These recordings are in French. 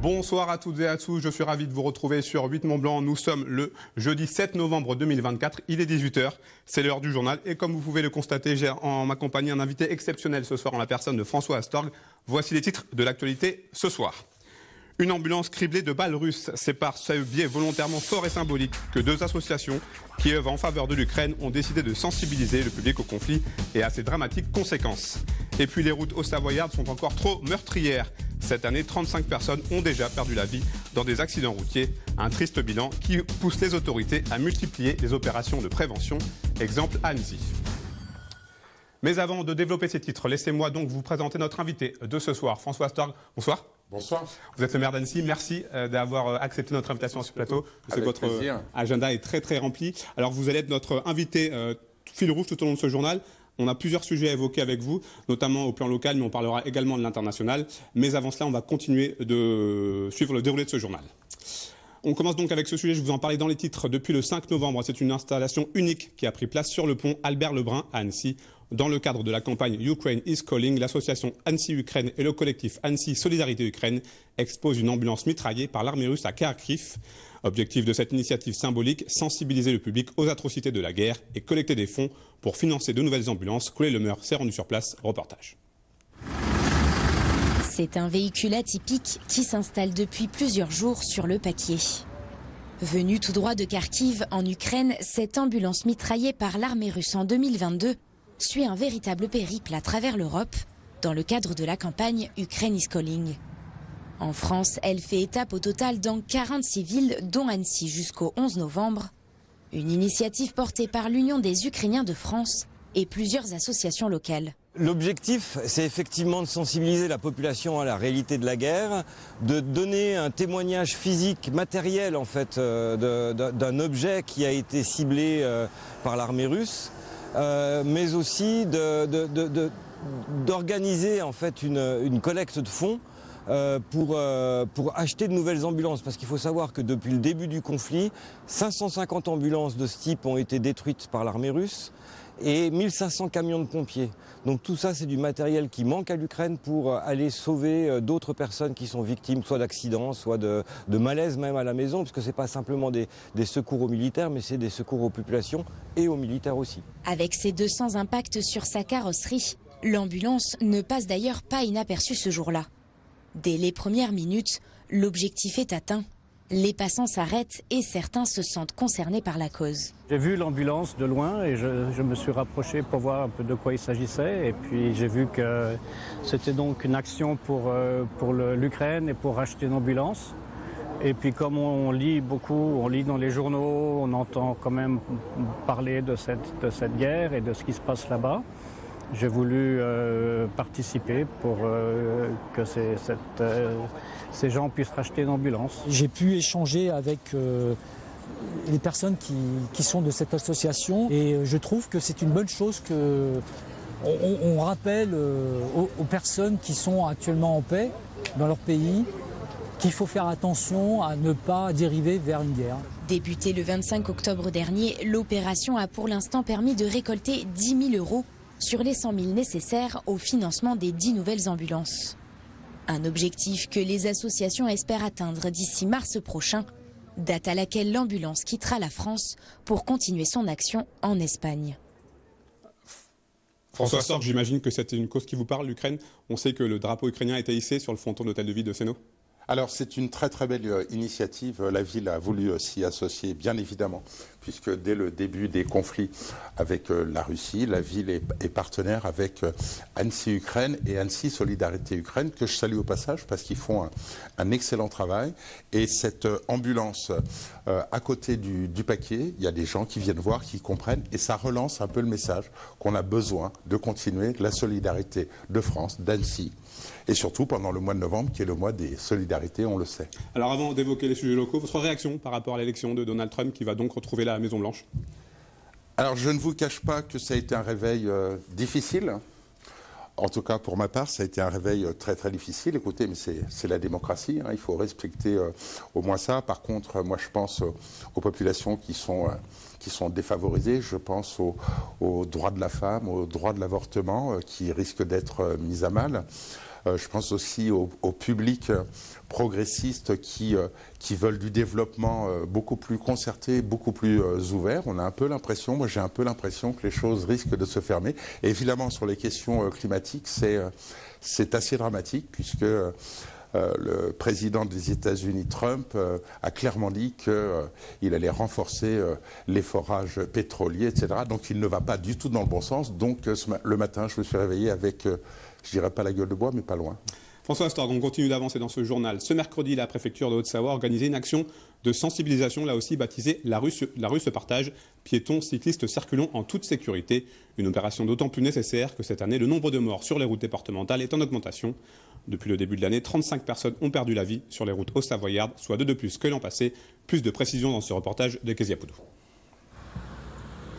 Bonsoir à toutes et à tous, je suis ravi de vous retrouver sur 8 Mont Blanc. Nous sommes le jeudi 7 novembre 2024, il est 18 h, c'est l'heure du journal. Et comme vous pouvez le constater, j'ai en ma compagnie un invité exceptionnel ce soir en la personne de François Astorg. Voici les titres de l'actualité ce soir. Une ambulance criblée de balles russes, c'est par ce biais volontairement fort et symbolique que deux associations qui œuvrent en faveur de l'Ukraine ont décidé de sensibiliser le public au conflit et à ses dramatiques conséquences. Et puis les routes haut-savoyardes sont encore trop meurtrières. Cette année, 35 personnes ont déjà perdu la vie dans des accidents routiers. Un triste bilan qui pousse les autorités à multiplier les opérations de prévention. Exemple à Annecy. Mais avant de développer ces titres, laissez-moi donc vous présenter notre invité de ce soir, François Astorg. Bonsoir. Bonsoir. Vous êtes le maire d'Annecy. Merci d'avoir accepté notre invitation sur ce plateau. Je sais que votre agenda est très rempli. Alors vous allez être notre invité fil rouge tout au long de ce journal. On a plusieurs sujets à évoquer avec vous, notamment au plan local, mais on parlera également de l'international. Mais avant cela, on va continuer de suivre le déroulé de ce journal. On commence donc avec ce sujet, je vous en parlais dans les titres. Depuis le 5 novembre, c'est une installation unique qui a pris place sur le pont Albert Lebrun à Annecy. Dans le cadre de la campagne Ukraine is Calling, l'association Annecy-Ukraine et le collectif Annecy Solidarité Ukraine exposent une ambulance mitraillée par l'armée russe à Kharkiv. Objectif de cette initiative symbolique, sensibiliser le public aux atrocités de la guerre et collecter des fonds pour financer de nouvelles ambulances. Collet Lemeur s'est rendu sur place. Reportage. C'est un véhicule atypique qui s'installe depuis plusieurs jours sur le Paquier. Venue tout droit de Kharkiv, en Ukraine, cette ambulance mitraillée par l'armée russe en 2022 suit un véritable périple à travers l'Europe dans le cadre de la campagne Ukraine is Calling. En France, elle fait étape au total dans 46 villes, dont Annecy jusqu'au 11 novembre. Une initiative portée par l'Union des Ukrainiens de France et plusieurs associations locales. L'objectif, c'est effectivement de sensibiliser la population à la réalité de la guerre, de donner un témoignage physique, matériel en fait, d'un objet qui a été ciblé par l'armée russe, mais aussi d'organiser en fait une collecte de fonds pour acheter de nouvelles ambulances. Parce qu'il faut savoir que depuis le début du conflit, 550 ambulances de ce type ont été détruites par l'armée russe et 1500 camions de pompiers. Donc tout ça, c'est du matériel qui manque à l'Ukraine pour aller sauver d'autres personnes qui sont victimes soit d'accidents, soit de malaise même à la maison, parce que ce n'est pas simplement des secours aux militaires, mais c'est des secours aux populations et aux militaires aussi. Avec ses 200 impacts sur sa carrosserie, l'ambulance ne passe d'ailleurs pas inaperçue ce jour-là. Dès les premières minutes, l'objectif est atteint. Les passants s'arrêtent et certains se sentent concernés par la cause. J'ai vu l'ambulance de loin et je me suis rapproché pour voir un peu de quoi il s'agissait. Et puis j'ai vu que c'était donc une action pour l'Ukraine et pour acheter une ambulance. Et puis comme on lit beaucoup, on lit dans les journaux, on entend quand même parler de cette guerre et de ce qui se passe là-bas. J'ai voulu participer pour que ces gens puissent racheter une ambulance. J'ai pu échanger avec les personnes qui sont de cette association et je trouve que c'est une bonne chose qu'on rappelle aux personnes qui sont actuellement en paix dans leur pays qu'il faut faire attention à ne pas dériver vers une guerre. Débutée le 25 octobre dernier, l'opération a pour l'instant permis de récolter 10 000 € sur les 100 000 nécessaires au financement des 10 nouvelles ambulances. Un objectif que les associations espèrent atteindre d'ici mars prochain, date à laquelle l'ambulance quittera la France pour continuer son action en Espagne. François Astorg, j'imagine que c'est une cause qui vous parle, l'Ukraine. On sait que le drapeau ukrainien a été hissé sur le fronton de l'hôtel de ville de Sénaux. Alors c'est une très belle initiative. La ville a voulu s'y associer, bien évidemment, puisque dès le début des conflits avec la Russie, la ville est partenaire avec Annecy-Ukraine et Annecy Solidarité Ukraine, que je salue au passage parce qu'ils font un excellent travail. Et cette ambulance, à côté du Paquier, il y a des gens qui viennent voir, qui comprennent, et ça relance un peu le message qu'on a besoin de continuer la solidarité de France, d'Annecy. Et surtout pendant le mois de novembre, qui est le mois des solidarités, on le sait. Alors avant d'évoquer les sujets locaux, votre réaction par rapport à l'élection de Donald Trump qui va donc retrouver la Maison-Blanche? Alors je ne vous cache pas que ça a été un réveil difficile. En tout cas pour ma part, ça a été un réveil très difficile. Écoutez, mais c'est la démocratie, hein, il faut respecter au moins ça. Par contre, moi je pense aux populations qui sont défavorisées. Je pense aux droits de la femme, aux droits de l'avortement qui risquent d'être mis à mal. Je pense aussi au public progressistes qui veulent du développement beaucoup plus concerté, beaucoup plus ouvert. On a un peu l'impression, moi j'ai un peu l'impression que les choses risquent de se fermer. Et évidemment, sur les questions climatiques, c'est assez dramatique puisque le président des États-Unis, Trump, a clairement dit qu'il allait renforcer les forages pétroliers, etc. Donc il ne va pas du tout dans le bon sens. Donc le matin, je me suis réveillé avec, je dirais pas la gueule de bois, mais pas loin. François Astorg, on continue d'avancer dans ce journal. Ce mercredi, la préfecture de Haute-Savoie a organisé une action de sensibilisation, là aussi baptisée La rue se partage, piétons, cyclistes circulons en toute sécurité. Une opération d'autant plus nécessaire que cette année, le nombre de morts sur les routes départementales est en augmentation. Depuis le début de l'année, 35 personnes ont perdu la vie sur les routes haut-savoyardes, soit 2 de plus que l'an passé. Plus de précisions dans ce reportage de Kezia Poudou.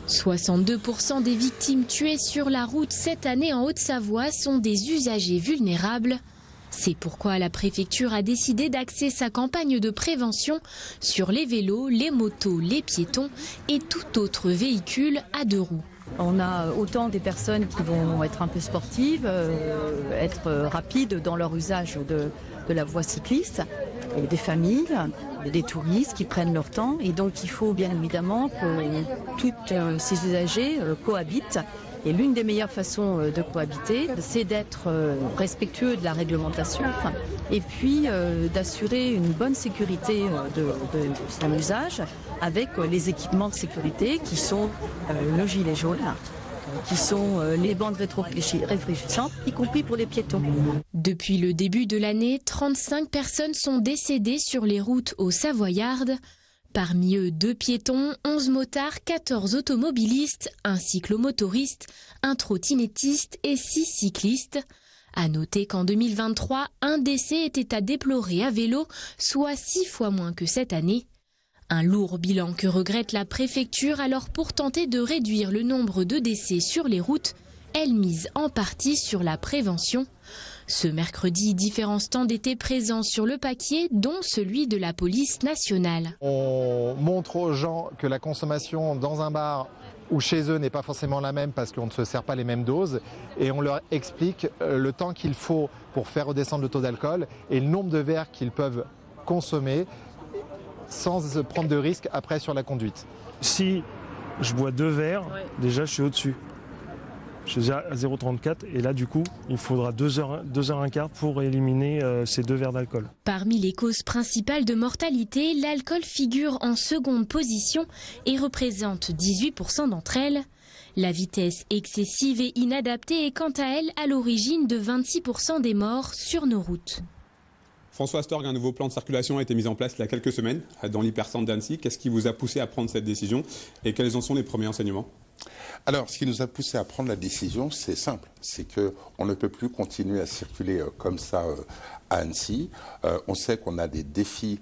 62% des victimes tuées sur la route cette année en Haute-Savoie sont des usagers vulnérables. C'est pourquoi la préfecture a décidé d'axer sa campagne de prévention sur les vélos, les motos, les piétons et tout autre véhicule à 2 roues. On a autant des personnes qui vont être un peu sportives, être rapides dans leur usage de la voie cycliste, et des familles, des touristes qui prennent leur temps. Et donc il faut bien évidemment que tous ces usagers cohabitent. Et l'une des meilleures façons de cohabiter, c'est d'être respectueux de la réglementation et puis d'assurer une bonne sécurité de son usage avec les équipements de sécurité qui sont le gilet jaune, qui sont les bandes réfléchissantes, y compris pour les piétons. Depuis le début de l'année, 35 personnes sont décédées sur les routes haut-savoyardes. Parmi eux, 2 piétons, 11 motards, 14 automobilistes, un cyclomotoriste, un trottinettiste et 6 cyclistes. À noter qu'en 2023, un décès était à déplorer à vélo, soit 6 fois moins que cette année. Un lourd bilan que regrette la préfecture, alors pour tenter de réduire le nombre de décès sur les routes, elle mise en partie sur la prévention. Ce mercredi, différents stands étaient présents sur le Paquier, dont celui de la police nationale. On montre aux gens que la consommation dans un bar ou chez eux n'est pas forcément la même parce qu'on ne se sert pas les mêmes doses et on leur explique le temps qu'il faut pour faire redescendre le taux d'alcool et le nombre de verres qu'ils peuvent consommer sans prendre de risques après sur la conduite. Si je bois 2 verres, déjà je suis au-dessus. Je suis à 0,34 et là du coup il faudra 2 heures un quart pour éliminer ces 2 verres d'alcool. Parmi les causes principales de mortalité, l'alcool figure en seconde position et représente 18% d'entre elles. La vitesse excessive et inadaptée est quant à elle à l'origine de 26% des morts sur nos routes. François Astorg, un nouveau plan de circulation a été mis en place il y a quelques semaines dans l'hypercentre d'Annecy. Qu'est-ce qui vous a poussé à prendre cette décision et quels en sont les premiers enseignements ? Alors, ce qui nous a poussé à prendre la décision, c'est simple. C'est qu'on ne peut plus continuer à circuler comme ça à Annecy. On sait qu'on a des défis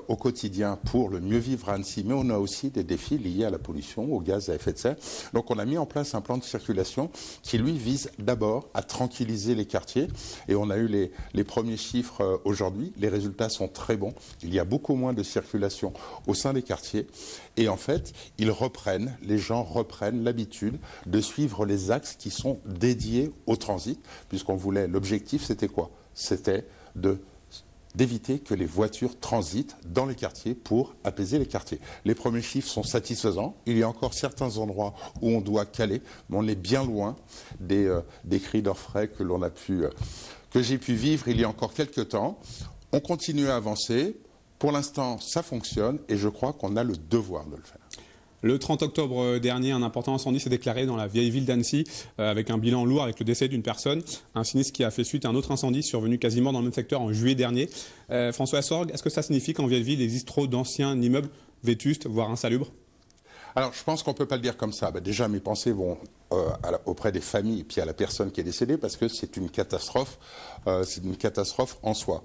au quotidien pour le mieux vivre à Annecy, mais on a aussi des défis liés à la pollution, au gaz à effet de serre. Donc on a mis en place un plan de circulation qui, lui, vise d'abord à tranquilliser les quartiers. Et on a eu les premiers chiffres aujourd'hui. Les résultats sont très bons. Il y a beaucoup moins de circulation au sein des quartiers. Et en fait, les gens reprennent l'habitude de suivre les axes qui sont dédiés au transit, l'objectif c'était quoi? C'était d'éviter que les voitures transitent dans les quartiers pour apaiser les quartiers. Les premiers chiffres sont satisfaisants. Il y a encore certains endroits où on doit caler, mais on est bien loin des cris d'orfraie que j'ai pu vivre il y a encore quelques temps. On continue à avancer. Pour l'instant, ça fonctionne et je crois qu'on a le devoir de le faire. Le 30 octobre dernier, un important incendie s'est déclaré dans la vieille ville d'Annecy avec un bilan lourd avec le décès d'une personne. Un sinistre qui a fait suite à un autre incendie survenu quasiment dans le même secteur en juillet dernier. François Astorg, est-ce que ça signifie qu'en vieille ville, il existe trop d'anciens immeubles vétustes, voire insalubres ? Alors, je pense qu'on ne peut pas le dire comme ça. Déjà, mes pensées vont auprès des familles et puis à la personne qui est décédée parce que c'est une catastrophe en soi.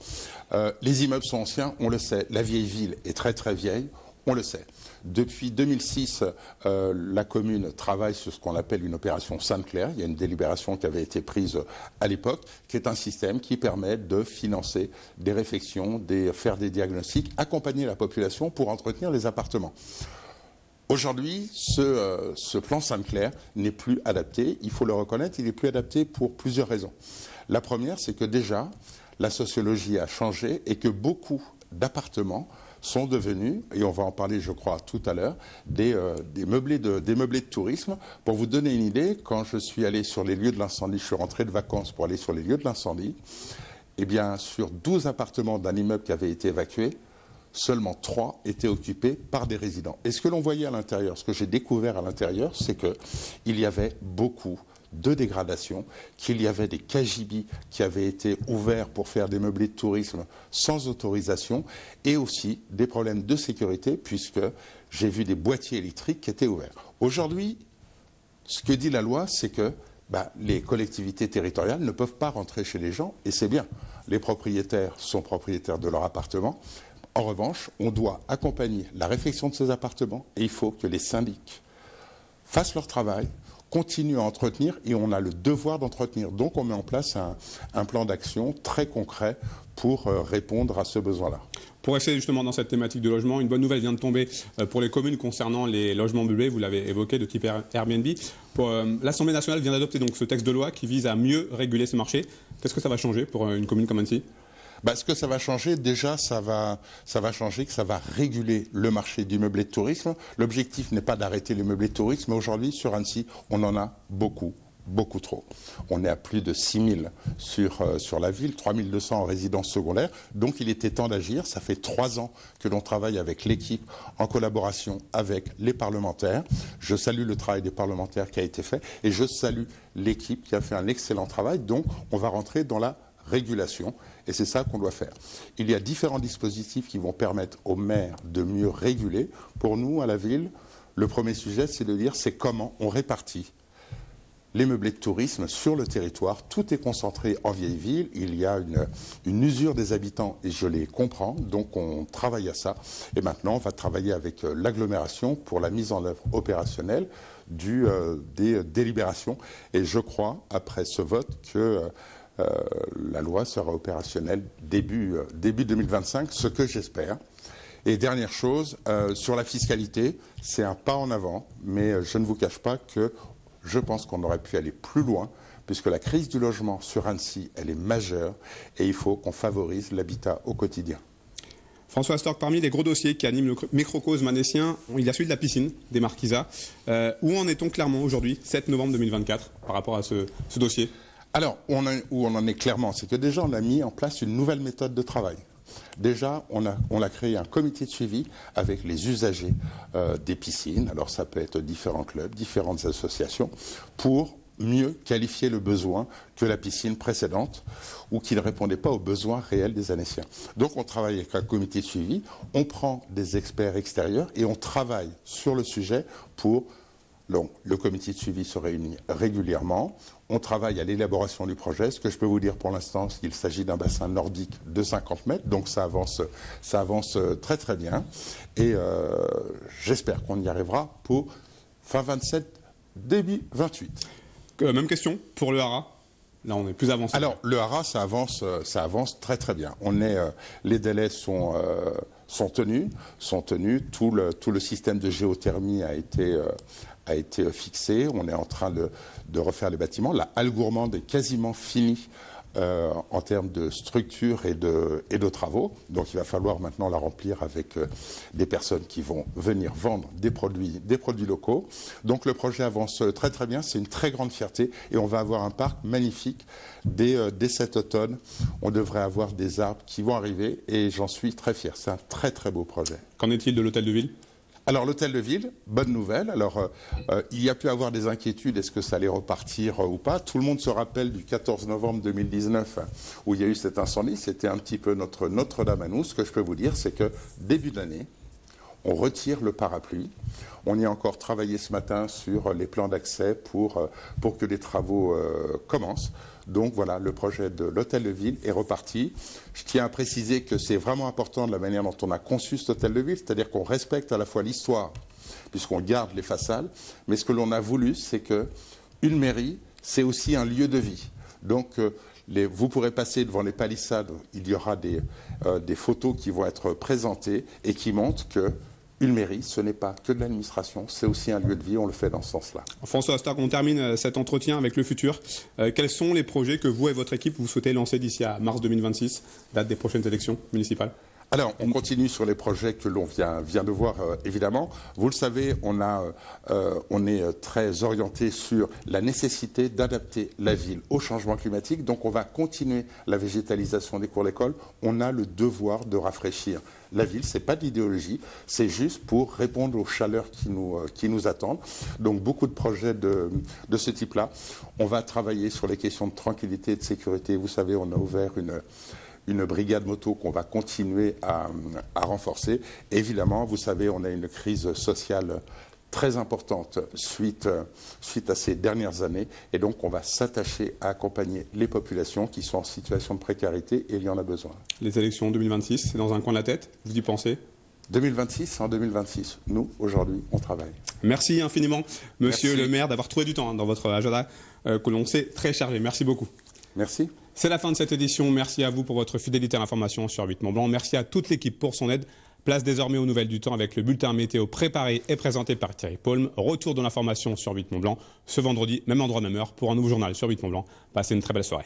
Les immeubles sont anciens, on le sait. La vieille ville est très très vieille, on le sait. Depuis 2006, la commune travaille sur ce qu'on appelle une opération Sainte-Claire. Il y a une délibération qui avait été prise à l'époque, qui est un système qui permet de financer des réfections, faire des diagnostics, accompagner la population pour entretenir les appartements. Aujourd'hui, ce plan Sainte-Claire n'est plus adapté. Il faut le reconnaître, il n'est plus adapté pour plusieurs raisons. La première, c'est que déjà, la sociologie a changé et que beaucoup d'appartements sont devenus, et on va en parler je crois tout à l'heure, des meublés de tourisme. Pour vous donner une idée, quand je suis allé sur les lieux de l'incendie, je suis rentré de vacances pour aller sur les lieux de l'incendie, eh bien sur 12 appartements d'un immeuble qui avait été évacué, seulement 3 étaient occupés par des résidents. Et ce que l'on voyait à l'intérieur, ce que j'ai découvert à l'intérieur, c'est qu'il y avait beaucoup de dégradation, qu'il y avait des KGB qui avaient été ouverts pour faire des meublés de tourisme sans autorisation et aussi des problèmes de sécurité puisque j'ai vu des boîtiers électriques qui étaient ouverts. Aujourd'hui, ce que dit la loi, c'est que les collectivités territoriales ne peuvent pas rentrer chez les gens et c'est bien. Les propriétaires sont propriétaires de leur appartement. En revanche, on doit accompagner la réfection de ces appartements et il faut que les syndics fassent leur travail, continuent à entretenir et on a le devoir d'entretenir. Donc on met en place un plan d'action très concret pour répondre à ce besoin-là. Pour rester justement dans cette thématique de logement, une bonne nouvelle vient de tomber pour les communes concernant les logements meublés, vous l'avez évoqué, de type Airbnb. L'Assemblée nationale vient d'adopter donc ce texte de loi qui vise à mieux réguler ce marché. Qu'est-ce que ça va changer pour une commune comme Annecy ? Ce que ça va changer, déjà, ça va changer que ça va réguler le marché du meublé de tourisme. L'objectif n'est pas d'arrêter les meublés de tourisme, mais aujourd'hui, sur Annecy, on en a beaucoup trop. On est à plus de 6 000 sur la ville, 3 200 en résidence secondaire. Donc il était temps d'agir. Ça fait 3 ans que l'on travaille avec l'équipe en collaboration avec les parlementaires. Je salue le travail des parlementaires qui a été fait et je salue l'équipe qui a fait un excellent travail. Donc on va rentrer dans la régulation et c'est ça qu'on doit faire. Il y a différents dispositifs qui vont permettre aux maires de mieux réguler. Pour nous, à la ville, le premier sujet, c'est de dire c'est comment on répartit les meublés de tourisme sur le territoire. Tout est concentré en vieille ville. Il y a une usure des habitants et je les comprends. Donc on travaille à ça. Et maintenant, on va travailler avec l'agglomération pour la mise en œuvre opérationnelle des délibérations. Et je crois, après ce vote, que la loi sera opérationnelle début 2025, ce que j'espère. Et dernière chose, sur la fiscalité, c'est un pas en avant, mais je ne vous cache pas que je pense qu'on aurait pu aller plus loin, puisque la crise du logement sur Annecy, elle est majeure, et il faut qu'on favorise l'habitat au quotidien. François Storck, parmi les gros dossiers qui animent le microcosme annécien, il y a celui de la piscine, des Marquisats. Où en est-on clairement aujourd'hui, 7 novembre 2024, par rapport à ce dossier ? Alors, où on en est clairement, c'est que déjà on a mis en place une nouvelle méthode de travail. Déjà, on a créé un comité de suivi avec les usagers des piscines. Alors ça peut être différents clubs, différentes associations, pour mieux qualifier le besoin que la piscine précédente ou qui ne répondait pas aux besoins réels des Annéciens. Donc on travaille avec un comité de suivi, on prend des experts extérieurs et on travaille sur le sujet pour... Le comité de suivi se réunit régulièrement. On travaille à l'élaboration du projet. Ce que je peux vous dire pour l'instant, c'est qu'il s'agit d'un bassin nordique de 50 mètres. Donc ça avance très très bien. Et j'espère qu'on y arrivera pour fin 27, début 28. Même question pour le Hara. Là, on est plus avancé. Alors, le Hara, ça avance très très bien. Les délais sont tenus. Tout le système de géothermie a été fixé. On est en train de refaire les bâtiments. La halle gourmande est quasiment finie en termes de structure et de travaux. Donc il va falloir maintenant la remplir avec des personnes qui vont venir vendre des produits locaux. Donc le projet avance très très bien. C'est une très grande fierté et on va avoir un parc magnifique dès cet automne. On devrait avoir des arbres qui vont arriver et j'en suis très fier. C'est un très très beau projet. Qu'en est-il de l'hôtel de ville ? Alors l'hôtel de ville, bonne nouvelle. Alors il y a pu avoir des inquiétudes, est-ce que ça allait repartir ou pas? Tout le monde se rappelle du 14 novembre 2019 où il y a eu cet incendie. C'était un petit peu notre Notre-Dame à nous. Ce que je peux vous dire, c'est que début d'année, on retire le parapluie. On y a encore travaillé ce matin sur les plans d'accès pour que les travaux commencent. Donc voilà, le projet de l'hôtel de ville est reparti. Je tiens à préciser que c'est vraiment important de la manière dont on a conçu cet hôtel de ville, c'est-à-dire qu'on respecte à la fois l'histoire, puisqu'on garde les façades, mais ce que l'on a voulu, c'est qu'une mairie, c'est aussi un lieu de vie. Donc vous pourrez passer devant les palissades, il y aura des photos qui vont être présentées et qui montrent que une mairie, ce n'est pas que de l'administration, c'est aussi un lieu de vie, on le fait dans ce sens-là. François Oster, on termine cet entretien avec le futur. Quels sont les projets que vous et votre équipe vous souhaitez lancer d'ici à mars 2026, date des prochaines élections municipales? Alors, on continue sur les projets que l'on vient de voir, évidemment. Vous le savez, on est très orienté sur la nécessité d'adapter la ville au changement climatique. Donc, on va continuer la végétalisation des cours d'école. On a le devoir de rafraîchir la ville. Ce n'est pas de l'idéologie, c'est juste pour répondre aux chaleurs qui nous attendent. Donc, beaucoup de projets de ce type-là. On va travailler sur les questions de tranquillité et de sécurité. Vous savez, on a ouvert une brigade moto qu'on va continuer à renforcer. Évidemment, vous savez, on a une crise sociale très importante suite à ces dernières années. Et donc, on va s'attacher à accompagner les populations qui sont en situation de précarité et il y en a besoin. Les élections 2026, c'est dans un coin de la tête? Vous y pensez? 2026, en 2026. Nous, aujourd'hui, on travaille. Merci infiniment, Monsieur le maire, d'avoir trouvé du temps dans votre agenda que l'on sait très chargé. Merci beaucoup. Merci. C'est la fin de cette édition. Merci à vous pour votre fidélité à l'information sur 8 Mont Blanc. Merci à toute l'équipe pour son aide. Place désormais aux nouvelles du temps avec le bulletin météo préparé et présenté par Thierry Paulme. Retour de l'information sur 8 Mont Blanc ce vendredi, même endroit, même heure, pour un nouveau journal sur 8 Mont Blanc. Passez une très belle soirée.